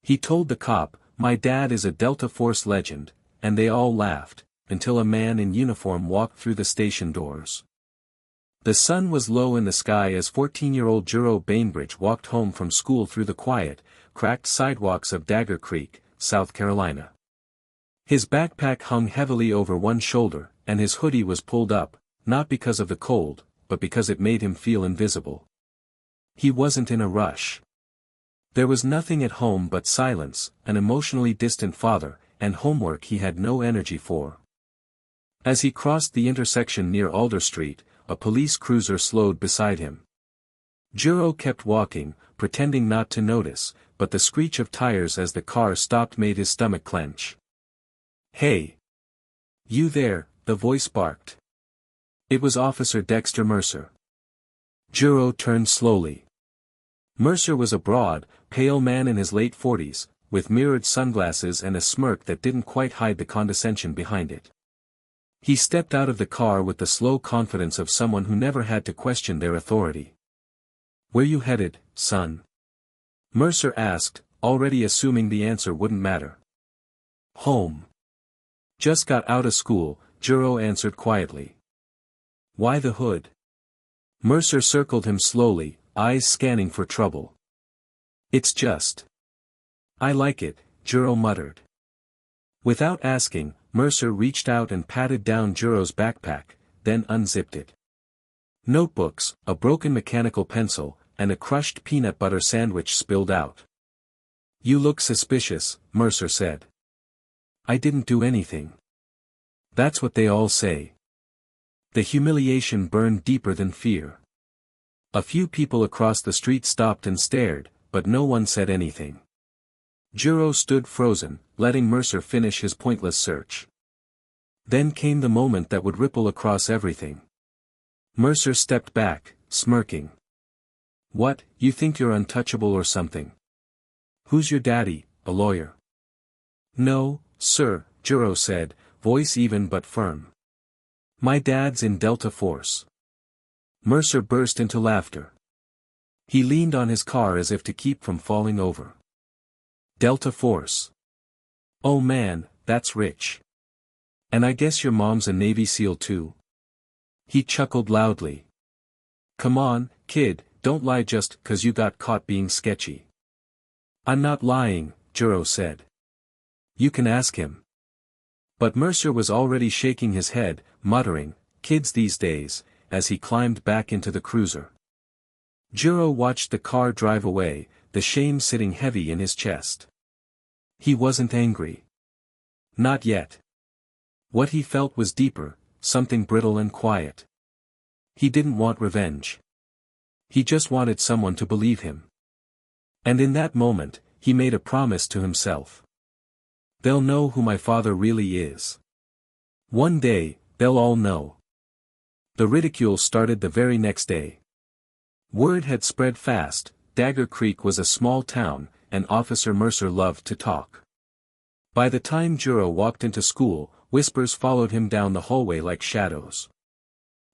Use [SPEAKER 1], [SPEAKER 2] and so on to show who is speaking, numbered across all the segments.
[SPEAKER 1] He told the cop, "My dad is a Delta Force legend," and they all laughed, until a man in uniform walked through the station doors. The sun was low in the sky as 14-year-old Juro Bainbridge walked home from school through the quiet, cracked sidewalks of Dagger Creek, South Carolina. His backpack hung heavily over one shoulder, and his hoodie was pulled up, not because of the cold, but because it made him feel invisible. He wasn't in a rush. There was nothing at home but silence, an emotionally distant father, and homework he had no energy for. As he crossed the intersection near Alder Street, a police cruiser slowed beside him. Juro kept walking, pretending not to notice, but the screech of tires as the car stopped made his stomach clench. "Hey! You there," the voice barked. It was Officer Dexter Mercer. Juro turned slowly. Mercer was a broad, pale man in his late 40s, with mirrored sunglasses and a smirk that didn't quite hide the condescension behind it. He stepped out of the car with the slow confidence of someone who never had to question their authority. "Where you headed, son?" Mercer asked, already assuming the answer wouldn't matter. "Home. Just got out of school," Juro answered quietly. "Why the hood?" Mercer circled him slowly, eyes scanning for trouble. "It's just. I like it," Juro muttered. Without asking, Mercer reached out and patted down Juro's backpack, then unzipped it. Notebooks, a broken mechanical pencil, and a crushed peanut butter sandwich spilled out. "You look suspicious," Mercer said. "I didn't do anything." "That's what they all say." The humiliation burned deeper than fear. A few people across the street stopped and stared, but no one said anything. Juro stood frozen, letting Mercer finish his pointless search. Then came the moment that would ripple across everything. Mercer stepped back, smirking. "What, you think you're untouchable or something? Who's your daddy, a lawyer?" "No, sir," Juro said, voice even but firm. "My dad's in Delta Force." Mercer burst into laughter. He leaned on his car as if to keep from falling over. "Delta Force. Oh man, that's rich. And I guess your mom's a Navy SEAL too?" He chuckled loudly. "Come on, kid, don't lie just 'cause you got caught being sketchy." "I'm not lying," Juro said. "You can ask him." But Mercer was already shaking his head, muttering, "Kids these days," as he climbed back into the cruiser. Juro watched the car drive away, the shame sitting heavy in his chest. He wasn't angry. Not yet. What he felt was deeper, something brittle and quiet. He didn't want revenge. He just wanted someone to believe him. And in that moment, he made a promise to himself. "They'll know who my father really is. One day, they'll all know." The ridicule started the very next day. Word had spread fast. Dagger Creek was a small town, and Officer Mercer loved to talk. By the time Juro walked into school, whispers followed him down the hallway like shadows.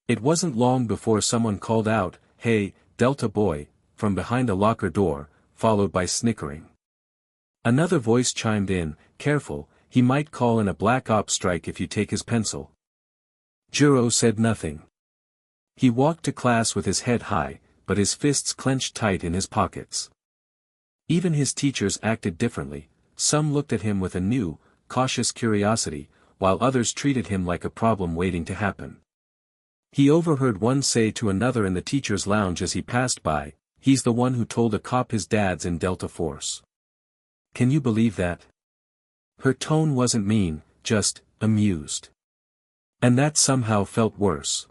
[SPEAKER 1] It wasn't long before someone called out, "Hey, Delta boy," from behind a locker door, followed by snickering. Another voice chimed in, "Careful, he might call in a black ops strike if you take his pencil." Juro said nothing. He walked to class with his head high, but his fists clenched tight in his pockets. Even his teachers acted differently. Some looked at him with a new, cautious curiosity, while others treated him like a problem waiting to happen. He overheard one say to another in the teacher's lounge as he passed by, "He's the one who told a cop his dad's in Delta Force. Can you believe that?" Her tone wasn't mean, just amused. And that somehow felt worse.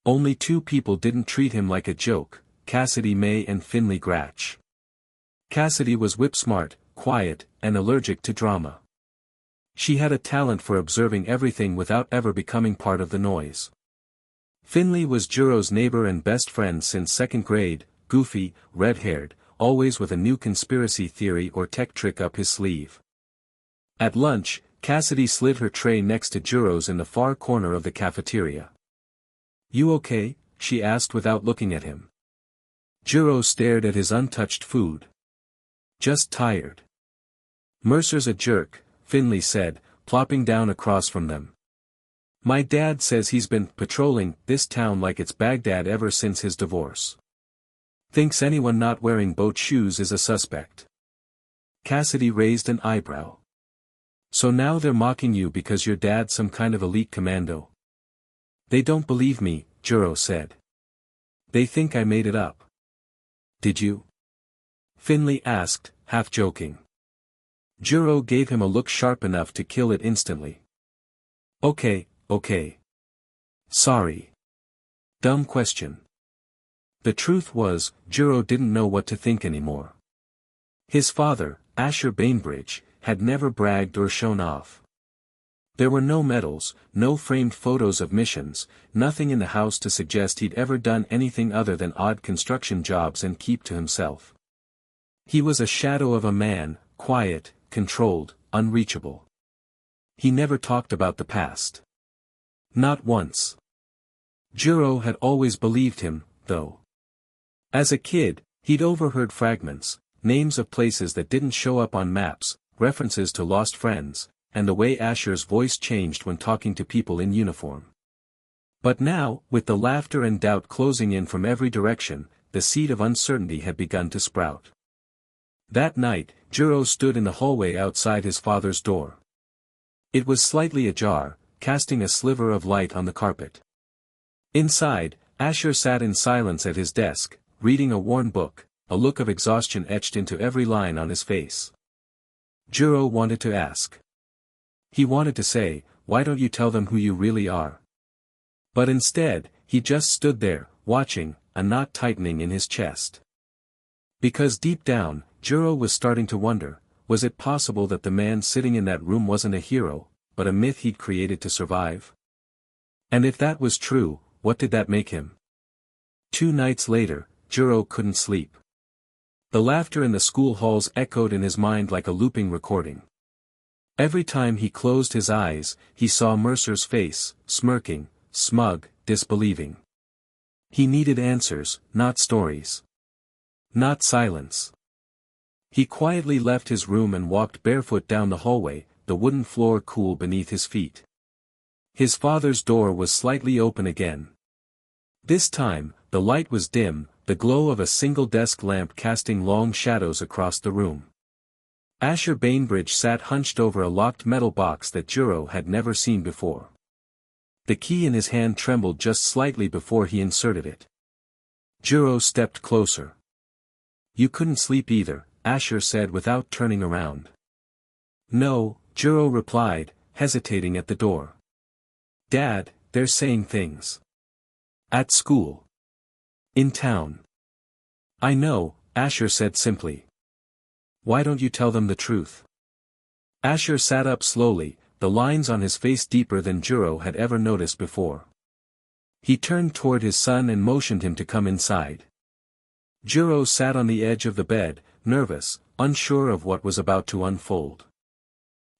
[SPEAKER 1] Only two people didn't treat him like a joke, Cassidy May and Finley Gratch. Cassidy was whip-smart, quiet, and allergic to drama. She had a talent for observing everything without ever becoming part of the noise. Finley was Juro's neighbor and best friend since second grade, goofy, red-haired, always with a new conspiracy theory or tech trick up his sleeve. At lunch, Cassidy slid her tray next to Juro's in the far corner of the cafeteria. "You okay?" she asked without looking at him. Juro stared at his untouched food. "Just tired." Mercer's a jerk, Finley said, plopping down across from them. My dad says he's been patrolling this town like it's Baghdad ever since his divorce. Thinks anyone not wearing boat shoes is a suspect. Cassidy raised an eyebrow. So now they're mocking you because your dad's some kind of elite commando? They don't believe me, Juro said. They think I made it up. Did you? Finley asked, half joking. Juro gave him a look sharp enough to kill it instantly. Okay. Sorry. Dumb question. The truth was, Juro didn't know what to think anymore. His father, Asher Bainbridge, had never bragged or shown off. There were no medals, no framed photos of missions, nothing in the house to suggest he'd ever done anything other than odd construction jobs and keep to himself. He was a shadow of a man, quiet, controlled, unreachable. He never talked about the past. Not once. Juro had always believed him, though. As a kid, he'd overheard fragments, names of places that didn't show up on maps, references to lost friends, and the way Asher's voice changed when talking to people in uniform. But now, with the laughter and doubt closing in from every direction, the seed of uncertainty had begun to sprout. That night, Juro stood in the hallway outside his father's door. It was slightly ajar, casting a sliver of light on the carpet. Inside, Asher sat in silence at his desk, reading a worn book, a look of exhaustion etched into every line on his face. Juro wanted to ask. He wanted to say, why don't you tell them who you really are? But instead, he just stood there, watching, a knot tightening in his chest. Because deep down, Juro was starting to wonder, was it possible that the man sitting in that room wasn't a hero, but a myth he'd created to survive? And if that was true, what did that make him? 2 nights later, Juro couldn't sleep. The laughter in the school halls echoed in his mind like a looping recording. Every time he closed his eyes, he saw Mercer's face, smirking, smug, disbelieving. He needed answers, not stories. Not silence. He quietly left his room and walked barefoot down the hallway, the wooden floor cool beneath his feet. His father's door was slightly open again. This time, the light was dim, the glow of a single desk lamp casting long shadows across the room. Asher Bainbridge sat hunched over a locked metal box that Juro had never seen before. The key in his hand trembled just slightly before he inserted it. Juro stepped closer. You couldn't sleep either, Asher said without turning around. No, Juro replied, hesitating at the door. Dad, they're saying things. At school. In town. I know, Asher said simply. Why don't you tell them the truth? Asher sat up slowly, the lines on his face deeper than Juro had ever noticed before. He turned toward his son and motioned him to come inside. Juro sat on the edge of the bed, nervous, unsure of what was about to unfold.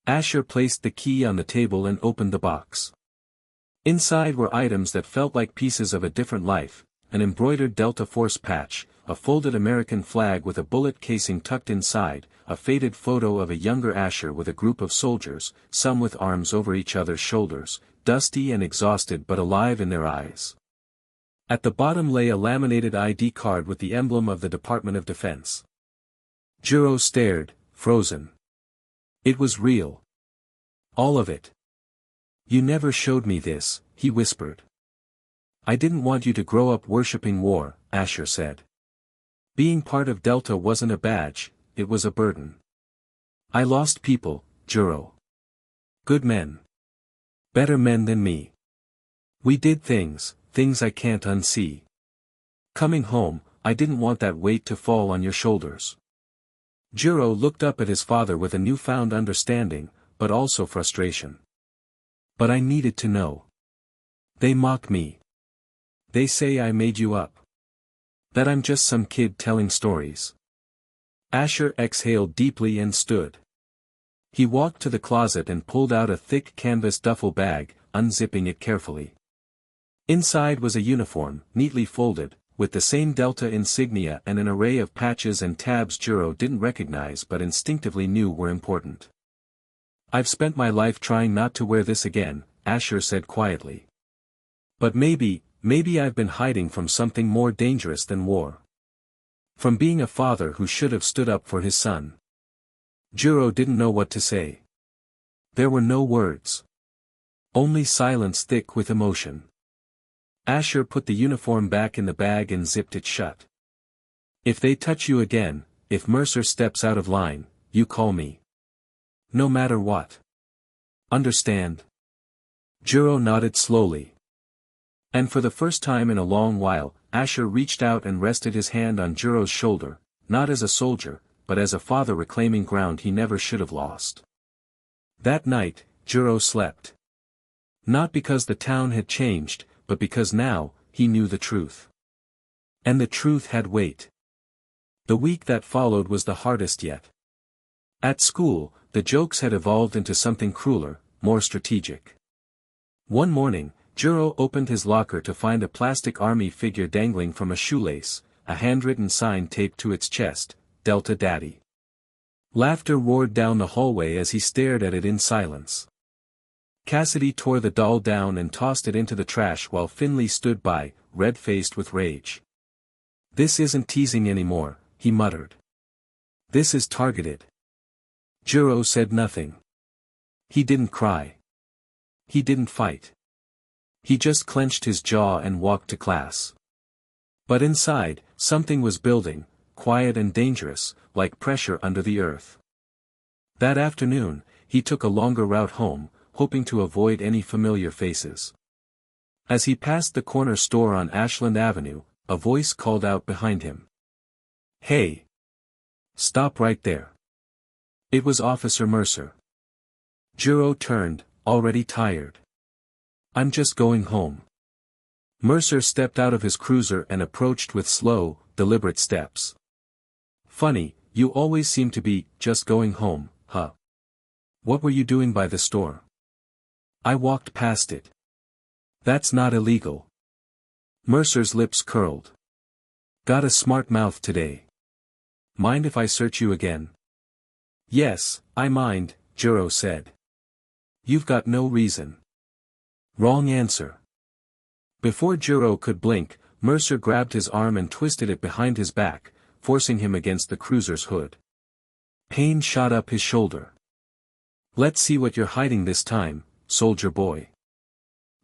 [SPEAKER 1] Asher placed the key on the table and opened the box. Inside were items that felt like pieces of a different life, an embroidered Delta Force patch, a folded American flag with a bullet casing tucked inside, a faded photo of a younger Asher with a group of soldiers, some with arms over each other's shoulders, dusty and exhausted but alive in their eyes. At the bottom lay a laminated ID card with the emblem of the Department of Defense. Juro stared, frozen. It was real. All of it. You never showed me this, he whispered. I didn't want you to grow up worshipping war, Asher said. Being part of Delta wasn't a badge, it was a burden. I lost people, Juro. Good men. Better men than me. We did things I can't unsee. Coming home, I didn't want that weight to fall on your shoulders. Juro looked up at his father with a newfound understanding, but also frustration. But I needed to know. They mock me. They say I made you up. That I'm just some kid telling stories. Asher exhaled deeply and stood. He walked to the closet and pulled out a thick canvas duffel bag, unzipping it carefully. Inside was a uniform, neatly folded, with the same Delta insignia and an array of patches and tabs Jiro didn't recognize but instinctively knew were important. "I've spent my life trying not to wear this again," Asher said quietly. "But maybe I've been hiding from something more dangerous than war. From being a father who should have stood up for his son." Jiro didn't know what to say. There were no words. Only silence thick with emotion. Asher put the uniform back in the bag and zipped it shut. "If they touch you again, if Mercer steps out of line, you call me. No matter what. Understand?" Jiro nodded slowly. And for the first time in a long while, Asher reached out and rested his hand on Jiro's shoulder, not as a soldier, but as a father reclaiming ground he never should have lost. That night, Jiro slept. Not because the town had changed, but because now, he knew the truth. And the truth had weight. The week that followed was the hardest yet. At school, the jokes had evolved into something crueler, more strategic. One morning, Jiro opened his locker to find a plastic army figure dangling from a shoelace, a handwritten sign taped to its chest, "Delta Daddy." Laughter roared down the hallway as he stared at it in silence. Cassidy tore the doll down and tossed it into the trash while Finley stood by, red-faced with rage. "This isn't teasing anymore," he muttered. "This is targeted." Jiro said nothing. He didn't cry. He didn't fight. He just clenched his jaw and walked to class. But inside, something was building, quiet and dangerous, like pressure under the earth. That afternoon, he took a longer route home, hoping to avoid any familiar faces. As he passed the corner store on Ashland Avenue, a voice called out behind him. "Hey! Stop right there." It was Officer Mercer. Jiro turned, already tired. "I'm just going home." Mercer stepped out of his cruiser and approached with slow, deliberate steps. "Funny, you always seem to be, just going home, huh? What were you doing by the store?" "I walked past it." "That's not illegal." Mercer's lips curled. "Got a smart mouth today. Mind if I search you again?" "Yes, I mind," Jiro said. "You've got no reason." "Wrong answer." Before Jiro could blink, Mercer grabbed his arm and twisted it behind his back, forcing him against the cruiser's hood. Pain shot up his shoulder. "Let's see what you're hiding this time, soldier boy."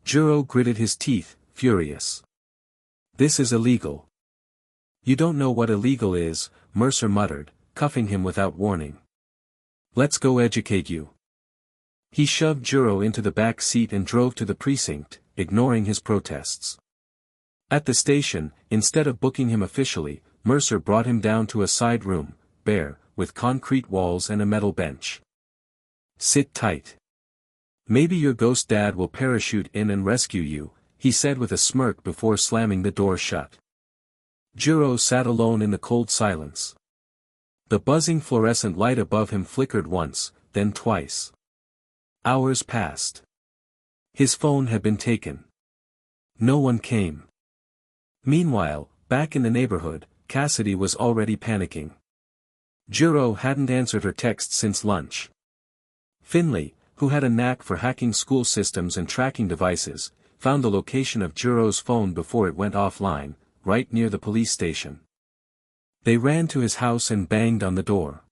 [SPEAKER 1] Jiro gritted his teeth, furious. "This is illegal." "You don't know what illegal is," Mercer muttered, cuffing him without warning. "Let's go educate you." He shoved Jiro into the back seat and drove to the precinct, ignoring his protests. At the station, instead of booking him officially, Mercer brought him down to a side room, bare, with concrete walls and a metal bench. "Sit tight. Maybe your ghost dad will parachute in and rescue you," he said with a smirk before slamming the door shut. Jiro sat alone in the cold silence. The buzzing fluorescent light above him flickered once, then twice. Hours passed. His phone had been taken. No one came. Meanwhile, back in the neighborhood, Cassidy was already panicking. Jiro hadn't answered her text since lunch. Finley, who had a knack for hacking school systems and tracking devices, found the location of Jiro's phone before it went offline, right near the police station. They ran to his house and banged on the door.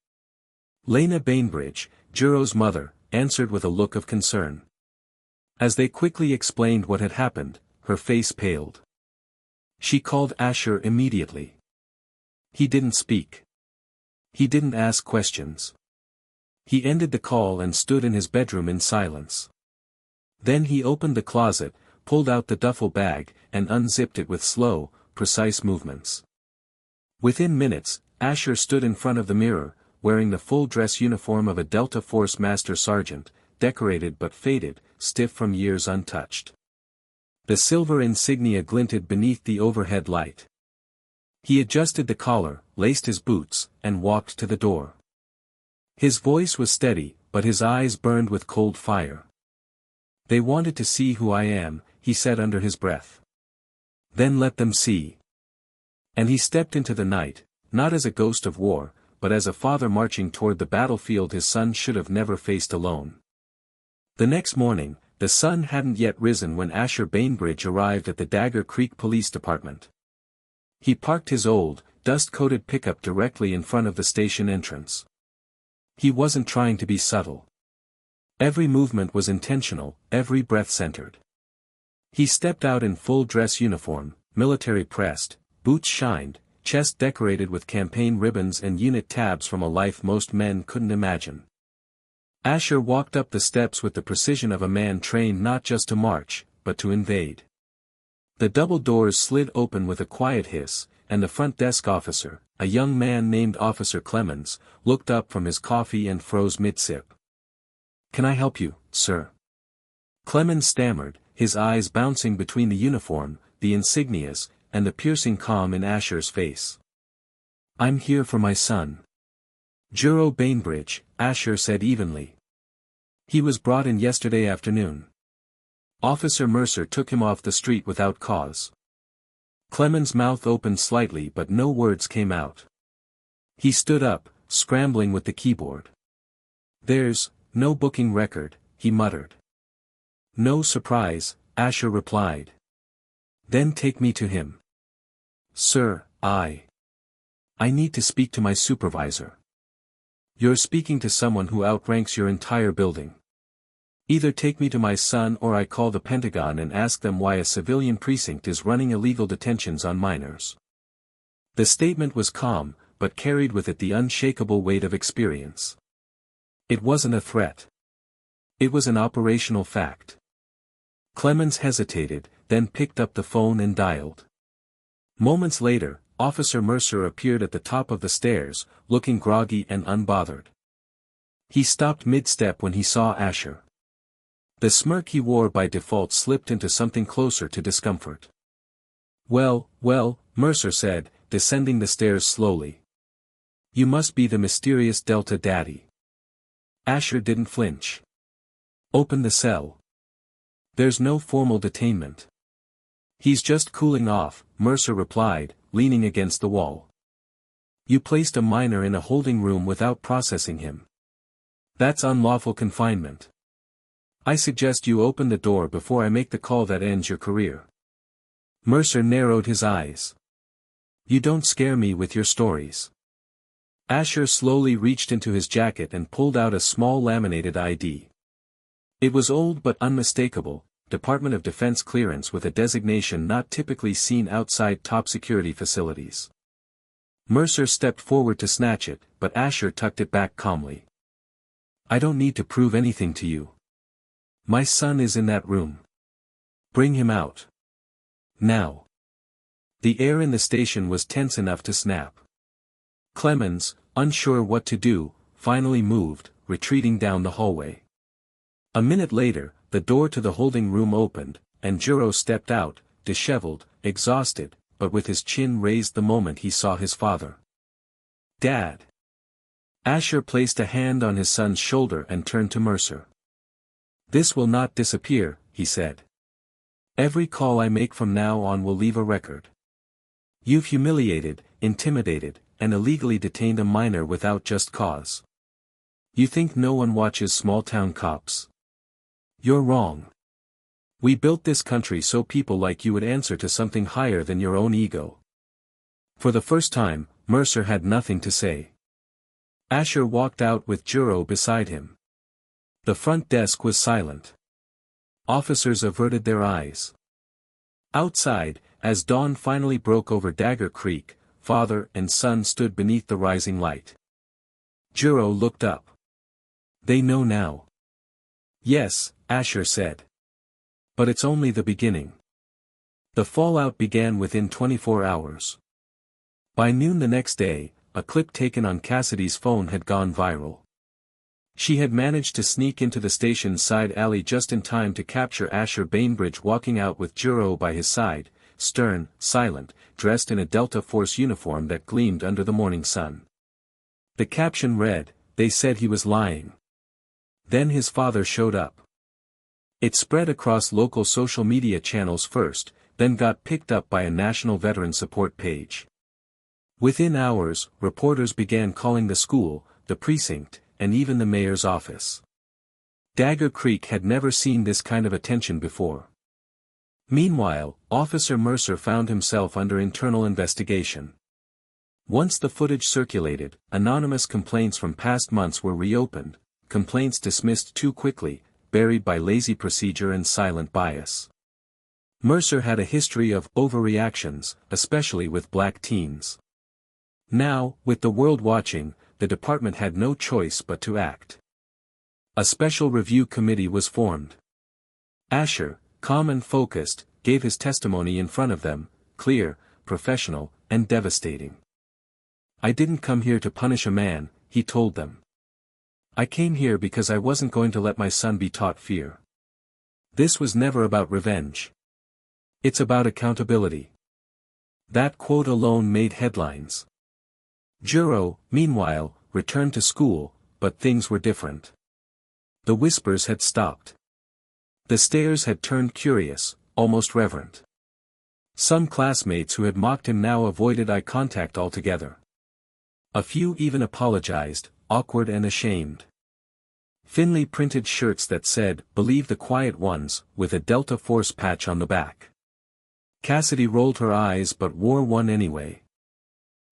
[SPEAKER 1] Lena Bainbridge, Jiro's mother, answered with a look of concern. As they quickly explained what had happened, her face paled. She called Asher immediately. He didn't speak. He didn't ask questions. He ended the call and stood in his bedroom in silence. Then he opened the closet, pulled out the duffel bag, and unzipped it with slow, precise movements. Within minutes, Asher stood in front of the mirror, wearing the full-dress uniform of a Delta Force Master Sergeant, decorated but faded, stiff from years untouched. The silver insignia glinted beneath the overhead light. He adjusted the collar, laced his boots, and walked to the door. His voice was steady, but his eyes burned with cold fire. "They wanted to see who I am," he said under his breath. "Then let them see." And he stepped into the night, not as a ghost of war, but as a father marching toward the battlefield his son should have never faced alone. The next morning, the sun hadn't yet risen when Asher Bainbridge arrived at the Dagger Creek Police Department. He parked his old, dust-coated pickup directly in front of the station entrance. He wasn't trying to be subtle. Every movement was intentional, every breath centered. He stepped out in full dress uniform, military pressed, boots shined, chest decorated with campaign ribbons and unit tabs from a life most men couldn't imagine. Asher walked up the steps with the precision of a man trained not just to march, but to invade. The double doors slid open with a quiet hiss, and the front desk officer, a young man named Officer Clemens, looked up from his coffee and froze mid-sip. "Can I help you, sir?" Clemens stammered, his eyes bouncing between the uniform, the insignias, and the piercing calm in Asher's face. "I'm here for my son." "Juro Bainbridge," Asher said evenly. "He was brought in yesterday afternoon." Officer Mercer took him off the street without cause. Clemens' mouth opened slightly but no words came out. He stood up, scrambling with the keyboard. "There's no booking record," he muttered. "No surprise," Asher replied. "Then take me to him." "Sir, I need to speak to my supervisor." "You're speaking to someone who outranks your entire building. Either take me to my son or I call the Pentagon and ask them why a civilian precinct is running illegal detentions on minors." The statement was calm, but carried with it the unshakable weight of experience. It wasn't a threat. It was an operational fact. Clemens hesitated, then picked up the phone and dialed. Moments later, Officer Mercer appeared at the top of the stairs, looking groggy and unbothered. He stopped mid-step when he saw Asher. The smirk he wore by default slipped into something closer to discomfort. Well, Mercer said, descending the stairs slowly. "You must be the mysterious Delta Daddy." Asher didn't flinch. "Open the cell." "There's no formal detainment." "He's just cooling off," Mercer replied, leaning against the wall. "You placed a minor in a holding room without processing him. That's unlawful confinement. I suggest you open the door before I make the call that ends your career." Mercer narrowed his eyes. "You don't scare me with your stories." Asher slowly reached into his jacket and pulled out a small laminated ID. It was old but unmistakable, Department of Defense clearance with a designation not typically seen outside top security facilities. Mercer stepped forward to snatch it, but Asher tucked it back calmly. "I don't need to prove anything to you. My son is in that room. Bring him out. Now." The air in the station was tense enough to snap. Clemens, unsure what to do, finally moved, retreating down the hallway. A minute later, the door to the holding room opened, and Juro stepped out, disheveled, exhausted, but with his chin raised the moment he saw his father. "Dad." Asher placed a hand on his son's shoulder and turned to Mercer. "This will not disappear," he said. "Every call I make from now on will leave a record. You've humiliated, intimidated, and illegally detained a minor without just cause. You think no one watches small-town cops? You're wrong. We built this country so people like you would answer to something higher than your own ego." For the first time, Mercer had nothing to say. Asher walked out with Juro beside him. The front desk was silent. Officers averted their eyes. Outside, as dawn finally broke over Dagger Creek, father and son stood beneath the rising light. Juro looked up. "They know now." "Yes," Asher said. "But it's only the beginning." The fallout began within 24 hours. By noon the next day, a clip taken on Cassidy's phone had gone viral. She had managed to sneak into the station's side alley just in time to capture Asher Bainbridge walking out with Juro by his side, stern, silent, dressed in a Delta Force uniform that gleamed under the morning sun. The caption read, "They said he was lying. Then his father showed up." It spread across local social media channels first, then got picked up by a national veteran support page. Within hours, reporters began calling the school, the precinct, and even the mayor's office. Dagger Creek had never seen this kind of attention before. Meanwhile, Officer Mercer found himself under internal investigation. Once the footage circulated, anonymous complaints from past months were reopened, complaints dismissed too quickly, buried by lazy procedure and silent bias. Mercer had a history of overreactions, especially with black teens. Now, with the world watching, the department had no choice but to act. A special review committee was formed. Asher, calm and focused, gave his testimony in front of them, clear, professional, and devastating. "I didn't come here to punish a man," he told them. "I came here because I wasn't going to let my son be taught fear. This was never about revenge. It's about accountability." That quote alone made headlines. Juro, meanwhile, returned to school, but things were different. The whispers had stopped. The stares had turned curious, almost reverent. Some classmates who had mocked him now avoided eye contact altogether. A few even apologized, awkward and ashamed. Finley printed shirts that said, "Believe the quiet ones," with a Delta Force patch on the back. Cassidy rolled her eyes but wore one anyway.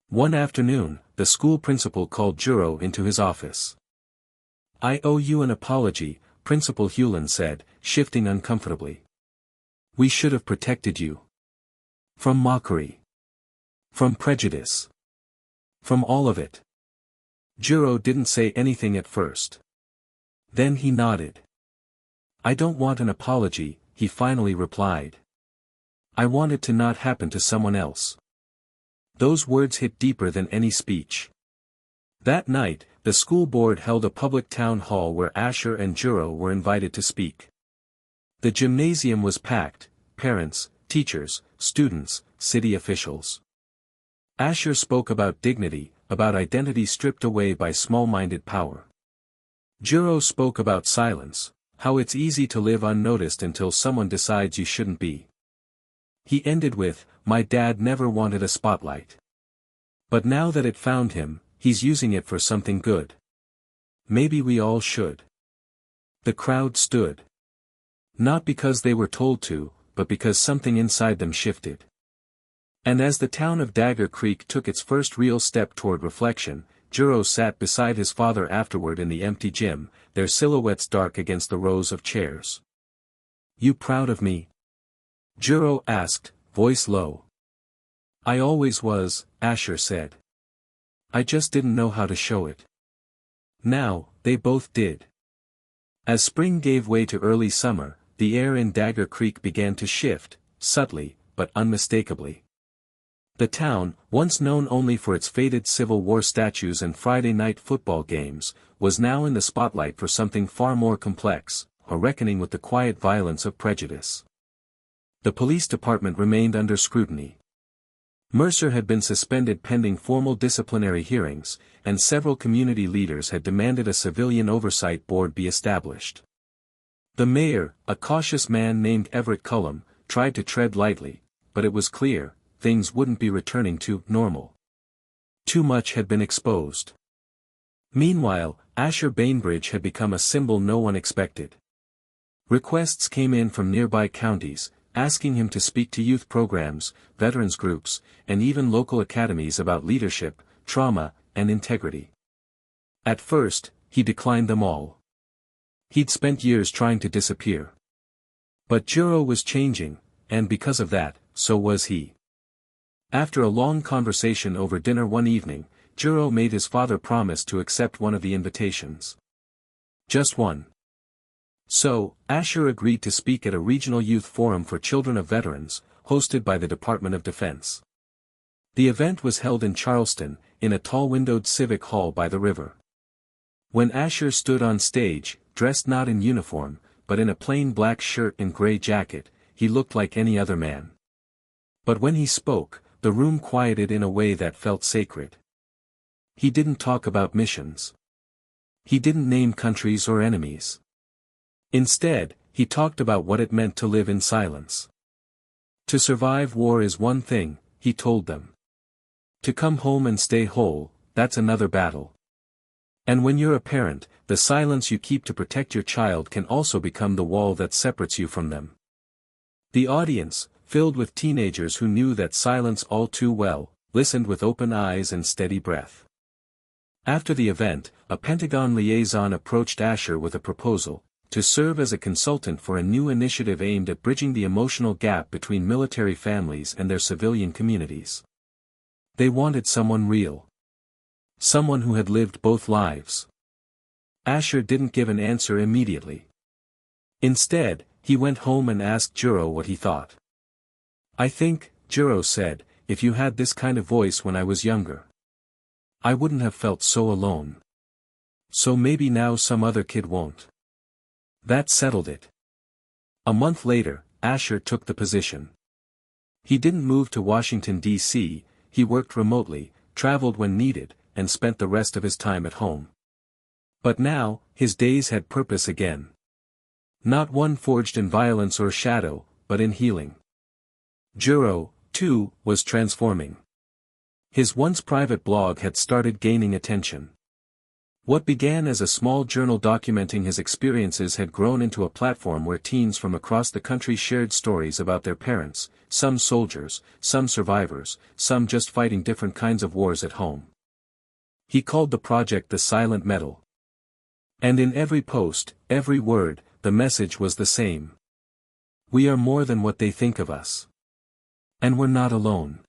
[SPEAKER 1] One afternoon, the school principal called Juro into his office. "I owe you an apology," Principal Hewlin said, shifting uncomfortably. "We should have protected you. From mockery. From prejudice. From all of it." Juro didn't say anything at first. Then he nodded. "I don't want an apology," he finally replied. "I want it to not happen to someone else." Those words hit deeper than any speech. That night, the school board held a public town hall where Asher and Juro were invited to speak. The gymnasium was packed, parents, teachers, students, city officials. Asher spoke about dignity, about identity stripped away by small-minded power. Juro spoke about silence, how it's easy to live unnoticed until someone decides you shouldn't be. He ended with, "My dad never wanted a spotlight. But now that it found him, he's using it for something good. Maybe we all should." The crowd stood. Not because they were told to, but because something inside them shifted. And as the town of Dagger Creek took its first real step toward reflection, Juro sat beside his father afterward in the empty gym, their silhouettes dark against the rows of chairs. "You proud of me?" Juro asked, voice low. "I always was," Asher said. "I just didn't know how to show it." Now, they both did. As spring gave way to early summer, the air in Dagger Creek began to shift, subtly, but unmistakably. The town, once known only for its faded Civil War statues and Friday night football games, was now in the spotlight for something far more complex, a reckoning with the quiet violence of prejudice. The police department remained under scrutiny. Mercer had been suspended pending formal disciplinary hearings, and several community leaders had demanded a civilian oversight board be established. The mayor, a cautious man named Everett Cullum, tried to tread lightly, but it was clear, things wouldn't be returning to normal. Too much had been exposed. Meanwhile, Asher Bainbridge had become a symbol no one expected. Requests came in from nearby counties, asking him to speak to youth programs, veterans groups, and even local academies about leadership, trauma, and integrity. At first, he declined them all. He'd spent years trying to disappear. But Juro was changing, and because of that, so was he. After a long conversation over dinner one evening, Juro made his father promise to accept one of the invitations. Just one. So, Asher agreed to speak at a regional youth forum for children of veterans, hosted by the Department of Defense. The event was held in Charleston, in a tall-windowed civic hall by the river. When Asher stood on stage, dressed not in uniform, but in a plain black shirt and gray jacket, he looked like any other man. But when he spoke, the room quieted in a way that felt sacred. He didn't talk about missions. He didn't name countries or enemies. Instead, he talked about what it meant to live in silence. To survive war is one thing, he told them. To come home and stay whole, that's another battle. And when you're a parent, the silence you keep to protect your child can also become the wall that separates you from them. The audience, filled with teenagers who knew that silence all too well, listened with open eyes and steady breath. After the event, a Pentagon liaison approached Asher with a proposal to serve as a consultant for a new initiative aimed at bridging the emotional gap between military families and their civilian communities. They wanted someone real. Someone who had lived both lives. Asher didn't give an answer immediately. Instead, he went home and asked Juro what he thought. "I think," Juro said, "if you had this kind of voice when I was younger, I wouldn't have felt so alone. So maybe now some other kid won't." That settled it. A month later, Asher took the position. He didn't move to Washington, D.C., he worked remotely, traveled when needed, and spent the rest of his time at home. But now, his days had purpose again. Not one forged in violence or shadow, but in healing. Juro, too, was transforming. His once private blog had started gaining attention. What began as a small journal documenting his experiences had grown into a platform where teens from across the country shared stories about their parents, some soldiers, some survivors, some just fighting different kinds of wars at home. He called the project the Silent Medal. And in every post, every word, the message was the same. We are more than what they think of us. And we're not alone.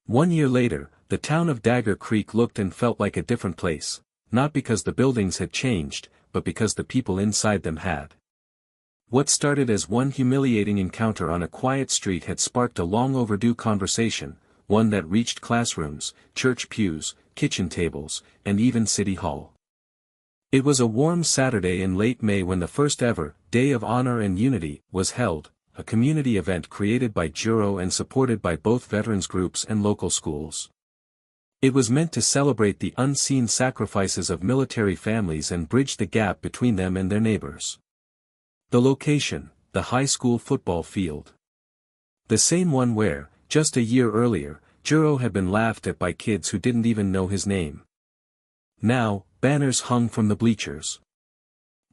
[SPEAKER 1] 1 year later, the town of Dagger Creek looked and felt like a different place, not because the buildings had changed, but because the people inside them had. What started as one humiliating encounter on a quiet street had sparked a long overdue conversation, one that reached classrooms, church pews, kitchen tables, and even City Hall. It was a warm Saturday in late May when the first ever Day of Honor and Unity was held, a community event created by Juro and supported by both veterans groups and local schools. It was meant to celebrate the unseen sacrifices of military families and bridge the gap between them and their neighbors. The location, the high school football field. The same one where, just a year earlier, Juro had been laughed at by kids who didn't even know his name. Now, banners hung from the bleachers.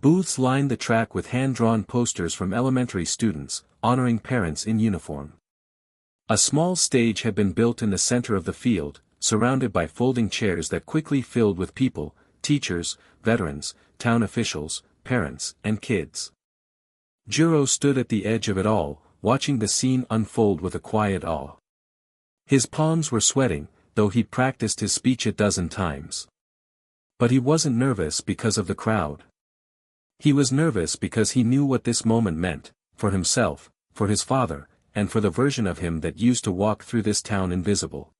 [SPEAKER 1] Booths lined the track with hand-drawn posters from elementary students, honoring parents in uniform. A small stage had been built in the center of the field, surrounded by folding chairs that quickly filled with people, teachers, veterans, town officials, parents, and kids. Juro stood at the edge of it all, watching the scene unfold with a quiet awe. His palms were sweating, though he'd practiced his speech a dozen times. But he wasn't nervous because of the crowd. He was nervous because he knew what this moment meant, for himself, for his father, and for the version of him that used to walk through this town invisible.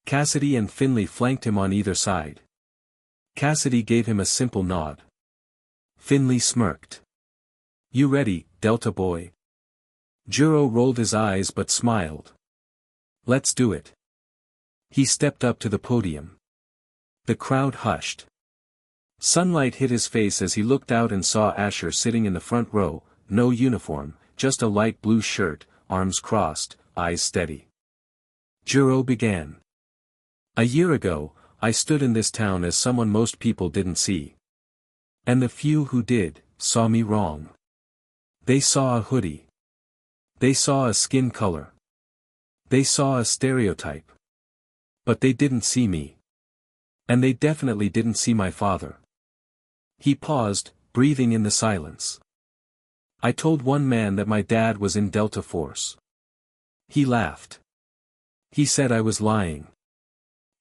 [SPEAKER 1] Cassidy and Finley flanked him on either side. Cassidy gave him a simple nod. Finley smirked. "You ready, Delta boy?" Juro rolled his eyes but smiled. "Let's do it." He stepped up to the podium. The crowd hushed. Sunlight hit his face as he looked out and saw Asher sitting in the front row, no uniform, just a light blue shirt, arms crossed, eyes steady. Juro began. "A year ago, I stood in this town as someone most people didn't see. And the few who did, saw me wrong. They saw a hoodie. They saw a skin color. They saw a stereotype. But they didn't see me. And they definitely didn't see my father." He paused, breathing in the silence. "I told one man that my dad was in Delta Force. He laughed. He said I was lying.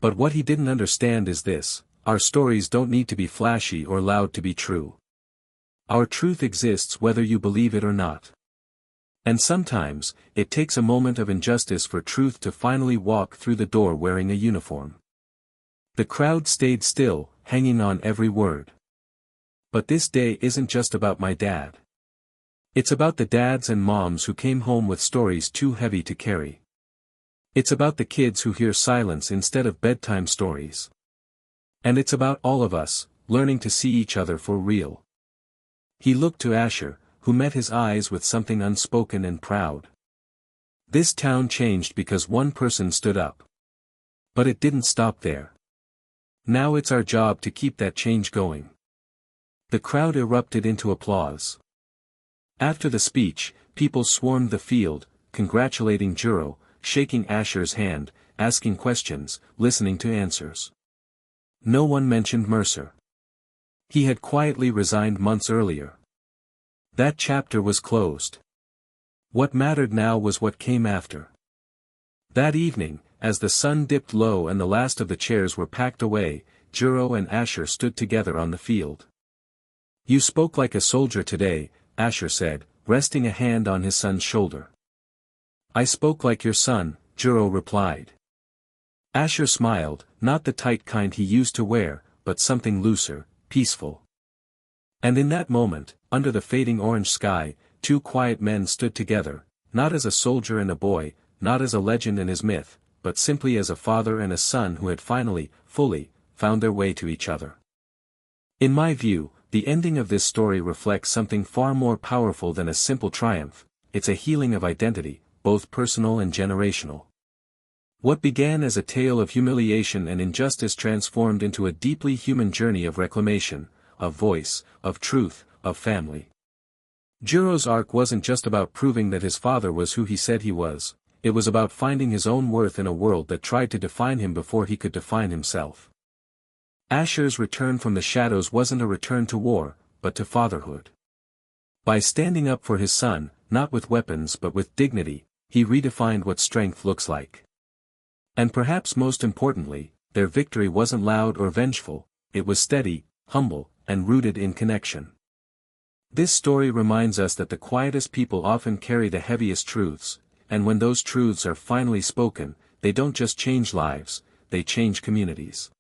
[SPEAKER 1] But what he didn't understand is this: our stories don't need to be flashy or loud to be true. Our truth exists whether you believe it or not. And sometimes, it takes a moment of injustice for truth to finally walk through the door wearing a uniform." The crowd stayed still, hanging on every word. But this day isn't just about my dad. It's about the dads and moms who came home with stories too heavy to carry. It's about the kids who hear silence instead of bedtime stories. And it's about all of us, learning to see each other for real. He looked to Asher, who met his eyes with something unspoken and proud. This town changed because one person stood up. But it didn't stop there. Now it's our job to keep that change going. The crowd erupted into applause. After the speech, people swarmed the field, congratulating Juro, shaking Asher's hand, asking questions, listening to answers. No one mentioned Mercer. He had quietly resigned months earlier. That chapter was closed. What mattered now was what came after. That evening, as the sun dipped low and the last of the chairs were packed away, Juro and Asher stood together on the field. "You spoke like a soldier today," Asher said, resting a hand on his son's shoulder. "I spoke like your son," Juro replied. Asher smiled, not the tight kind he used to wear, but something looser, peaceful. And in that moment, under the fading orange sky, two quiet men stood together, not as a soldier and a boy, not as a legend and his myth, but simply as a father and a son who had finally, fully, found their way to each other. In my view, the ending of this story reflects something far more powerful than a simple triumph. It's a healing of identity, both personal and generational. What began as a tale of humiliation and injustice transformed into a deeply human journey of reclamation, of voice, of truth, of family. Juro's arc wasn't just about proving that his father was who he said he was. It was about finding his own worth in a world that tried to define him before he could define himself. Asher's return from the shadows wasn't a return to war, but to fatherhood. By standing up for his son, not with weapons but with dignity, he redefined what strength looks like. And perhaps most importantly, their victory wasn't loud or vengeful, it was steady, humble, and rooted in connection. This story reminds us that the quietest people often carry the heaviest truths, and when those truths are finally spoken, they don't just change lives, they change communities.